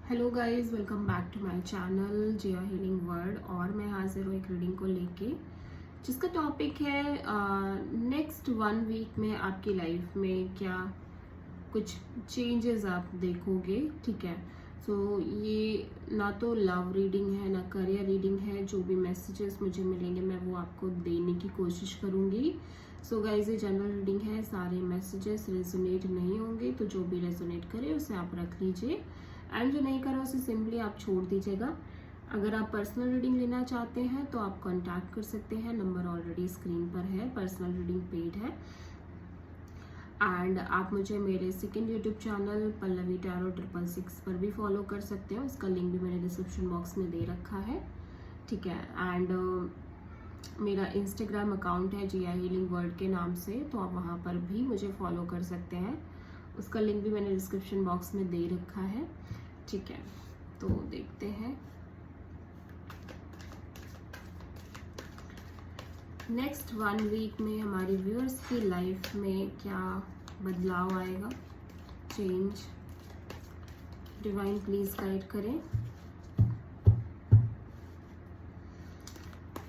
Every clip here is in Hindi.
Hello guys, welcome back to my channel Jiya healing world. और मैं हाजिर हूँ एक रीडिंग को लेके जिसका टॉपिक है नेक्स्ट 1 वीक में आपकी लाइफ में क्या कुछ चेंजेस आप देखोगे। ठीक है, सो ये ना तो लव रीडिंग है ना करियर रीडिंग है। जो भी मैसेजेस मुझे मिलेंगे मैं वो आपको देने की कोशिश करूँगी। सो गाइस, ये जनरल रीडिंग है, सारे मैसेजेस रेजोनेट नहीं होंगे, तो जो भी रेजोनेट करे उसे आप रख लीजिए एंड जो नहीं करा उसे सिंपली आप छोड़ दीजिएगा। अगर आप पर्सनल रीडिंग लेना चाहते हैं तो आप कांटेक्ट कर सकते हैं, नंबर ऑलरेडी स्क्रीन पर है, पर्सनल रीडिंग पेड है। एंड आप मुझे मेरे second YouTube channel Pallavi tarot 666 पर भी फॉलो कर सकते हो, उसका लिंक भी मैंने डिस्क्रिप्शन बॉक्स में दे रखा है। ठीक है, एंड मेरा इंस्टाग्राम अकाउंट है जिया हीलिंग वर्ल्ड के नाम से, तो आप वहाँ पर भी मुझे फॉलो कर सकते हैं, उसका लिंक भी मैंने डिस्क्रिप्शन बॉक्स में दे रखा है। ठीक है, तो देखते हैं नेक्स्ट 1 वीक में हमारे व्यूअर्स की लाइफ में क्या बदलाव आएगा, चेंज। डिवाइन प्लीज गाइड करें,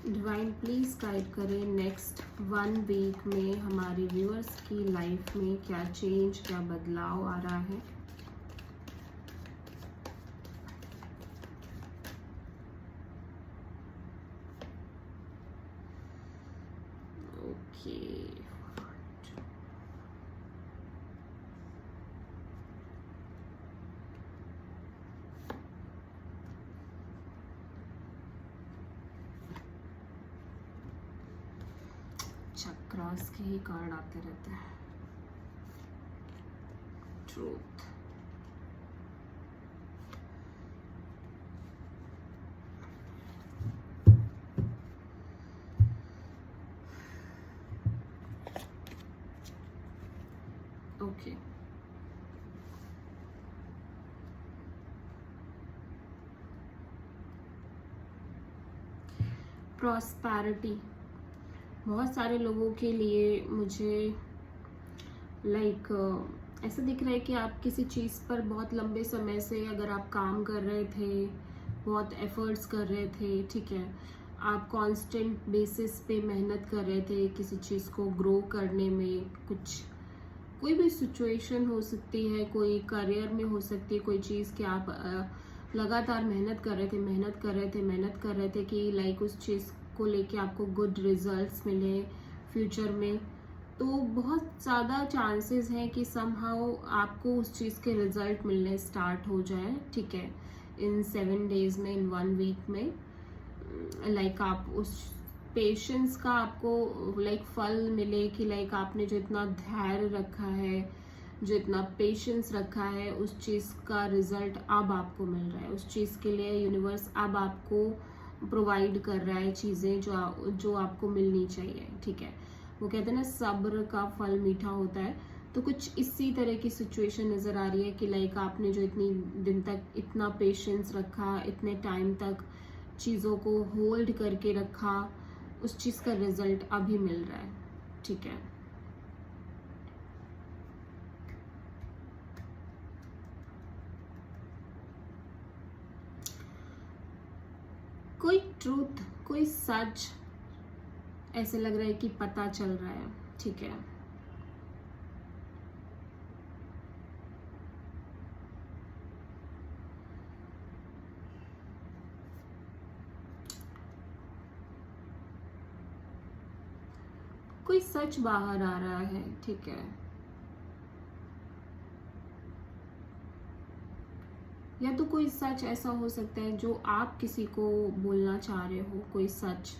डिवाइन प्लीज गाइड करें नेक्स्ट 1 वीक में हमारे व्यूअर्स की लाइफ में क्या चेंज, क्या बदलाव आ रहा है। ओके, चक्रास के ही कार्ड आते रहते हैं। Truth, okay, prosperity. बहुत सारे लोगों के लिए मुझे ऐसा दिख रहा है कि आप किसी चीज़ पर बहुत लंबे समय से अगर आप काम कर रहे थे, बहुत एफर्ट्स कर रहे थे, ठीक है, आप कांस्टेंट बेसिस पे मेहनत कर रहे थे किसी चीज़ को ग्रो करने में। कुछ कोई भी सिचुएशन हो सकती है, कोई करियर में हो सकती है, कोई चीज़ कि आप लगातार मेहनत कर रहे थे, मेहनत कर रहे थे कि उस चीज़ को लेके आपको गुड रिजल्ट्स मिले फ्यूचर में। तो बहुत ज़्यादा चांसेस हैं कि समहाउ आपको उस चीज़ के रिजल्ट मिलने स्टार्ट हो जाए। ठीक है, इन 7 डेज में, इन 1 वीक में, आप उस पेशेंस का आपको फल मिले कि आपने जो इतना धैर्य रखा है, जो इतना पेशेंस रखा है, उस चीज़ का रिजल्ट अब आपको मिल रहा है। उस चीज़ के लिए यूनिवर्स अब आपको प्रोवाइड कर रहा है चीज़ें जो आपको मिलनी चाहिए। ठीक है, वो कहते हैं ना, सब्र का फल मीठा होता है। तो कुछ इसी तरह की सिचुएशन नज़र आ रही है कि आपने जो इतनी दिन तक इतना पेशेंस रखा, इतने टाइम तक चीज़ों को होल्ड करके रखा, उस चीज़ का रिजल्ट अभी मिल रहा है। ठीक है, कोई ट्रूथ, कोई सच ऐसे लग रहा है कि पता चल रहा है। ठीक है, कोई सच बाहर आ रहा है। ठीक है, या तो कोई सच ऐसा हो सकता है जो आप किसी को बोलना चाह रहे हो, कोई सच,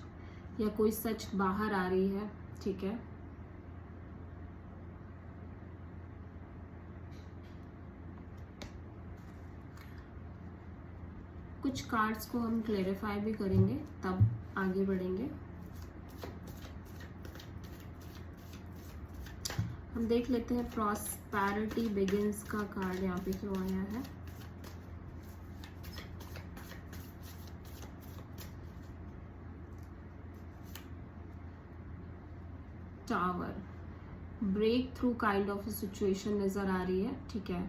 या कोई सच बाहर आ रही है। ठीक है, कुछ कार्ड्स को हम क्लेरिफाई भी करेंगे, तब आगे बढ़ेंगे। हम देख लेते हैं प्रॉस्पेरिटी बिगिंस का कार्ड यहाँ पे क्यों आया है। Tower, breakthrough kind of situation नजर आ रही है। ठीक है,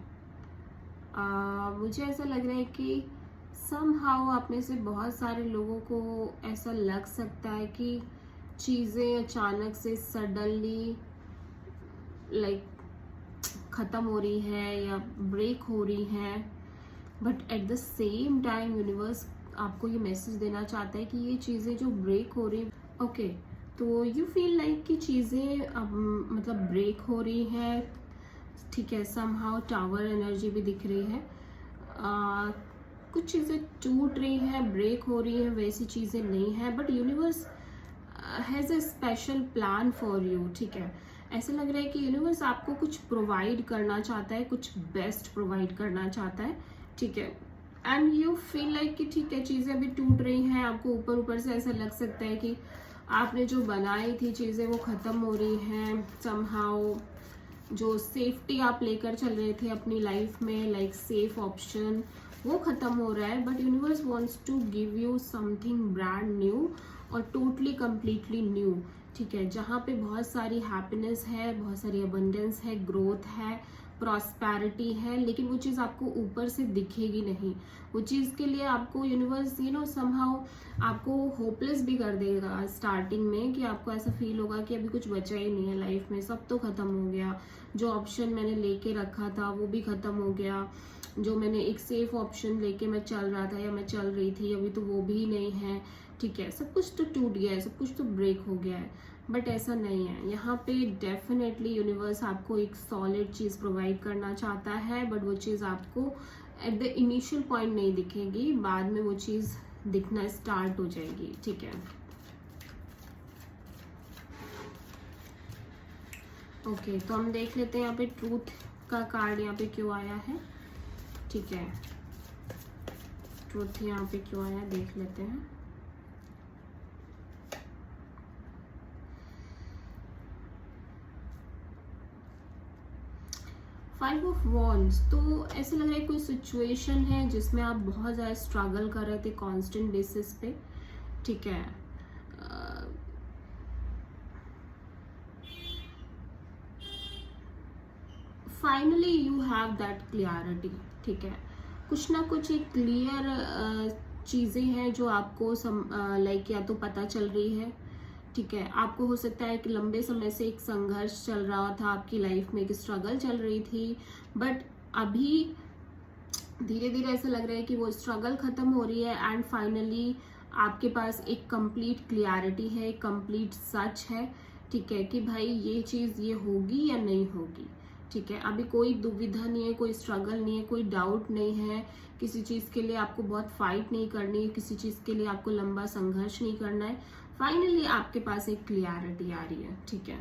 मुझे ऐसा लग रहा है कि समहाउ आप में से बहुत सारे लोगों को ऐसा लग सकता है कि चीज़ें अचानक से सडनली लाइक ख़त्म हो रही है या ब्रेक हो रही हैं, but at the same time universe आपको ये मैसेज देना चाहता है कि ये चीज़ें जो ब्रेक हो रही, ओके, तो यू फील लाइक कि चीज़ें अब मतलब ब्रेक हो रही हैं, ठीक है। समहाउ टावर एनर्जी भी दिख रही है, कुछ चीज़ें टूट रही हैं, ब्रेक हो रही हैं, वैसी चीज़ें नहीं हैं, but universe has a special plan for you, ठीक है। ऐसा लग रहा है कि यूनिवर्स आपको कुछ प्रोवाइड करना चाहता है, कुछ बेस्ट प्रोवाइड करना चाहता है, ठीक है। एंड यू फील लाइक कि ठीक है चीज़ें अभी टूट रही हैं, आपको ऊपर ऊपर से ऐसा लग सकता है कि आपने जो बनाई थी चीज़ें वो ख़त्म हो रही हैं समहाउ। जो सेफ्टी आप लेकर चल रहे थे अपनी लाइफ में, लाइक सेफ ऑप्शन, वो ख़त्म हो रहा है, but universe wants to give you something brand new और टोटली कम्प्लीटली न्यू, ठीक है। जहाँ पे बहुत सारी हैप्पीनेस है, बहुत सारी अबंडेंस है, ग्रोथ है, प्रॉस्पेरिटी है, लेकिन वो चीज़ आपको ऊपर से दिखेगी नहीं। वो चीज़ के लिए आपको यूनिवर्स समहाउ आपको होपलेस भी कर देगा स्टार्टिंग में, कि आपको ऐसा फील होगा कि अभी कुछ बचा ही नहीं है लाइफ में, सब तो ख़त्म हो गया, जो ऑप्शन मैंने लेके रखा था वो भी ख़त्म हो गया, जो मैंने एक सेफ ऑप्शन लेके मैं चल रहा था या मैं चल रही थी अभी तो वो भी नहीं है, ठीक है। सब कुछ तो टूट गया है, सब कुछ तो ब्रेक हो गया है, बट ऐसा नहीं है। यहाँ पे डेफिनेटली यूनिवर्स आपको एक सॉलिड चीज़ प्रोवाइड करना चाहता है, बट वो चीज़ आपको एट द इनिशियल पॉइंट नहीं दिखेगी, बाद में वो चीज़ दिखना स्टार्ट हो जाएगी, ठीक है। ओके, तो हम देख लेते हैं यहाँ पे ट्रूथ का कार्ड यहाँ पे क्यों आया है, ठीक है। ट्रूथ यहाँ पे क्यों आया देख लेते हैं। फाइव ऑफ वॉन्ड्स, तो ऐसे लग रहा है कोई सिचुएशन है जिसमें आप बहुत ज़्यादा स्ट्रगल कर रहे थे कांस्टेंट बेसिस पे, ठीक है। Finally you have that clarity, ठीक है। कुछ ना कुछ एक क्लियर चीज़ें हैं जो आपको लाइक या तो पता चल रही है, ठीक है। आपको हो सकता है कि लंबे समय से एक संघर्ष चल रहा था आपकी लाइफ में, एक स्ट्रगल चल रही थी, बट अभी धीरे धीरे ऐसा लग रहा है कि वो स्ट्रगल खत्म हो रही है एंड फाइनली आपके पास एक कंप्लीट क्लियरिटी है, एक कंप्लीट सच है, ठीक है, कि भाई ये चीज़ ये होगी या नहीं होगी, ठीक है। अभी कोई दुविधा नहीं है, कोई स्ट्रगल नहीं है, कोई डाउट नहीं है, किसी चीज़ के लिए आपको बहुत फाइट नहीं करनी है, किसी चीज़ के लिए आपको लंबा संघर्ष नहीं करना है। फाइनली आपके पास एक क्लियरिटी आ रही है, ठीक है।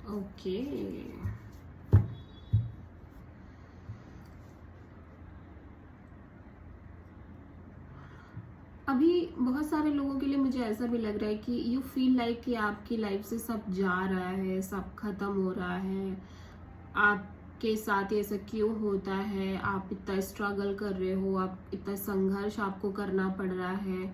ओके, अभी बहुत सारे लोगों के लिए मुझे ऐसा भी लग रहा है कि यू फील लाइक कि आपकी लाइफ से सब जा रहा है, सब खत्म हो रहा है, आपके साथ ऐसा क्यों होता है, आप इतना स्ट्रगल कर रहे हो, आप इतना संघर्ष आपको करना पड़ रहा है,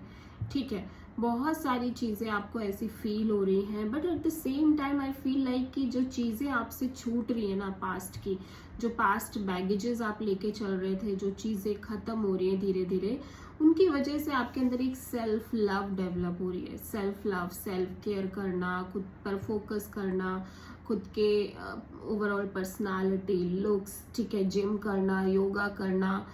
ठीक है। बहुत सारी चीज़ें आपको ऐसी फील हो रही हैं, but at the same time I feel like कि जो चीज़ें आपसे छूट रही है ना पास्ट की, जो पास्ट बैगेजेस आप लेके चल रहे थे, जो चीज़ें ख़त्म हो रही हैं धीरे धीरे, उनकी वजह से आपके अंदर एक सेल्फ लव डेवलप हो रही है। सेल्फ लव, सेल्फ केयर करना, खुद पर फोकस करना, खुद के ओवरऑल पर्सनालिटी, लुक्स, ठीक है, जिम करना, योगा करना।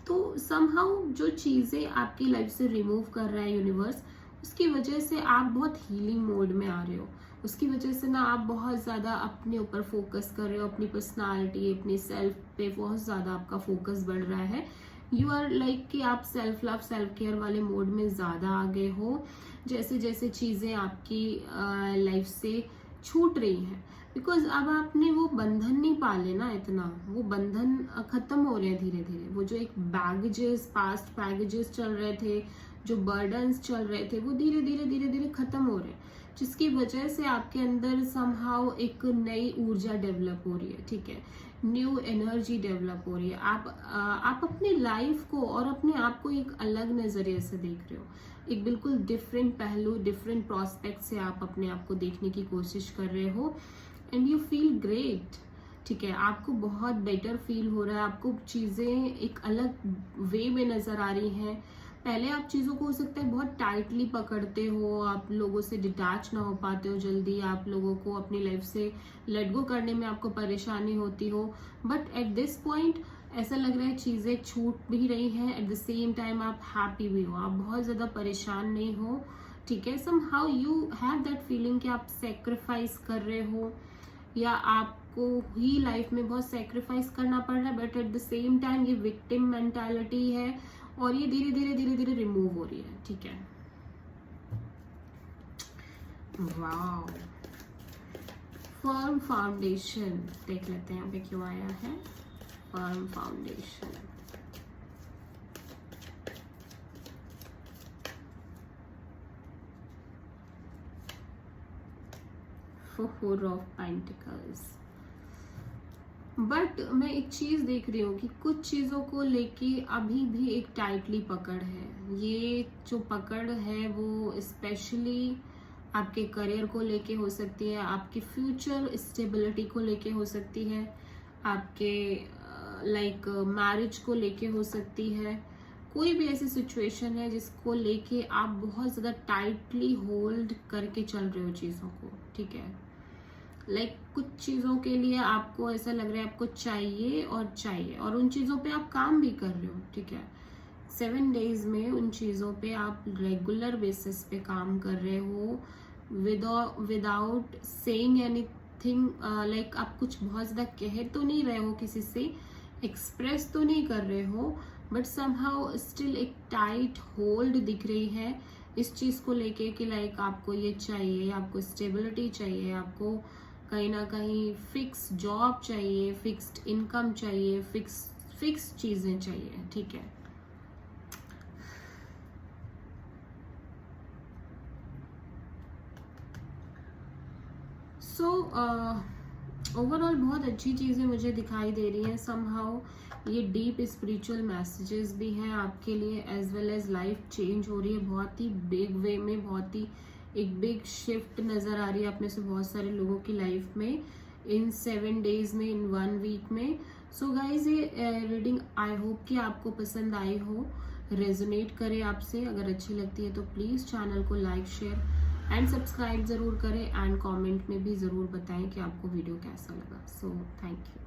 तो समहाउ जो चीज़ें आपकी लाइफ से रिमूव कर रहा है यूनिवर्स, उसकी वजह से आप बहुत हीलिंग मोड में आ रहे हो। उसकी वजह से ना आप बहुत ज़्यादा अपने ऊपर फोकस कर रहे हो, अपनी पर्सनालिटी, अपनी सेल्फ पे बहुत ज़्यादा आपका फोकस बढ़ रहा है। यू आर लाइक कि आप सेल्फ लव, सेल्फ केयर वाले मोड में ज़्यादा आ गए हो। जैसे जैसे चीज़ें आपकी लाइफ से छूट रही हैं, बिकॉज अब आपने वो बंधन नहीं पाले ना, इतना वो बंधन खत्म हो रहे हैं धीरे धीरे। वो जो एक बैगेजेस, पास्ट बैगेजेस चल रहे थे, जो बर्डन्स चल रहे थे, वो धीरे धीरे धीरे धीरे खत्म हो रहे हैं, जिसकी वजह से आपके अंदर समहाउ एक नई ऊर्जा डेवलप हो रही है, ठीक है। न्यू एनर्जी डेवलप हो रही है। आप अपनी लाइफ को और अपने आप को एक अलग नज़रिए से देख रहे हो, एक बिल्कुल डिफरेंट पहलू, डिफरेंट प्रोस्पेक्ट से आप अपने आप को देखने की कोशिश कर रहे हो एंड यू फील ग्रेट। ठीक है, आपको बहुत बेटर फील हो रहा है, आपको चीज़ें एक अलग वे में नज़र आ रही हैं। पहले आप चीज़ों को हो सकता है बहुत टाइटली पकड़ते हो, आप लोगों से डिटैच ना हो पाते हो जल्दी, आप लोगों को अपनी लाइफ से लेट गो करने में आपको परेशानी होती हो, बट एट दिस पॉइंट ऐसा लग रहा है चीज़ें छूट भी रही हैं, एट द सेम टाइम आप हैप्पी भी हो, आप बहुत ज़्यादा परेशान नहीं हो। ठीक है, somehow you have that feeling कि आप सेक्रीफाइस कर रहे हो या आपको ही लाइफ में बहुत सेक्रीफाइस करना पड़ रहा है, but at the same time ये विक्टिम मेंटालिटी है और ये धीरे धीरे रिमूव हो रही है। ठीक है, वाओ, फर्म फाउंडेशन देख लेते हैं यहाँ पे क्यों आया है। Firm foundation, four of pentacles. But मैं एक चीज देख रही हूँ कि कुछ चीजों को लेके अभी भी एक टाइटली पकड़ है। ये जो पकड़ है वो स्पेशली आपके करियर को लेके हो सकती है, आपके फ्यूचर स्टेबिलिटी को लेके हो सकती है, आपके लाइक मैरिज को लेके हो सकती है। कोई भी ऐसी सिचुएशन है जिसको लेके आप बहुत ज़्यादा टाइटली होल्ड करके चल रहे हो चीज़ों को। ठीक है, लाइक कुछ चीज़ों के लिए आपको ऐसा लग रहा है आपको चाहिए और उन चीज़ों पे आप काम भी कर रहे हो। ठीक है, 7 डेज में उन चीज़ों पे आप रेगुलर बेसिस पे काम कर रहे हो विदाउट सेइंग एनीथिंग। लाइक आप कुछ बहुत ज़्यादा कह तो नहीं रहे हो, किसी से एक्सप्रेस तो नहीं कर रहे हो, बट समहाउ स्टिल एक टाइट होल्ड दिख रही है इस चीज़ को लेके कि लाइक आपको ये चाहिए, आपको स्टेबिलिटी चाहिए, आपको कहीं ना कहीं फिक्स जॉब चाहिए, फिक्स्ड इनकम चाहिए, फिक्स चीज़ें चाहिए। ठीक है, सो ओवरऑल बहुत अच्छी चीज़ें मुझे दिखाई दे रही हैं। समहाउ ये डीप स्पिरिचुअल मैसेजेस भी हैं आपके लिए, as well as life change हो रही है बहुत ही बिग वे में, बहुत ही एक बिग शिफ्ट नज़र आ रही है अपने से बहुत सारे लोगों की लाइफ में इन 7 डेज में, इन 1 वीक में। सो गाइज ये रीडिंग आई होप कि आपको पसंद आई हो, रेजोनेट करे आपसे। अगर अच्छी लगती है तो प्लीज़ चैनल को लाइक, शेयर एंड सब्सक्राइब ज़रूर करें एंड कमेंट में भी ज़रूर बताएं कि आपको वीडियो कैसा लगा। So thank you.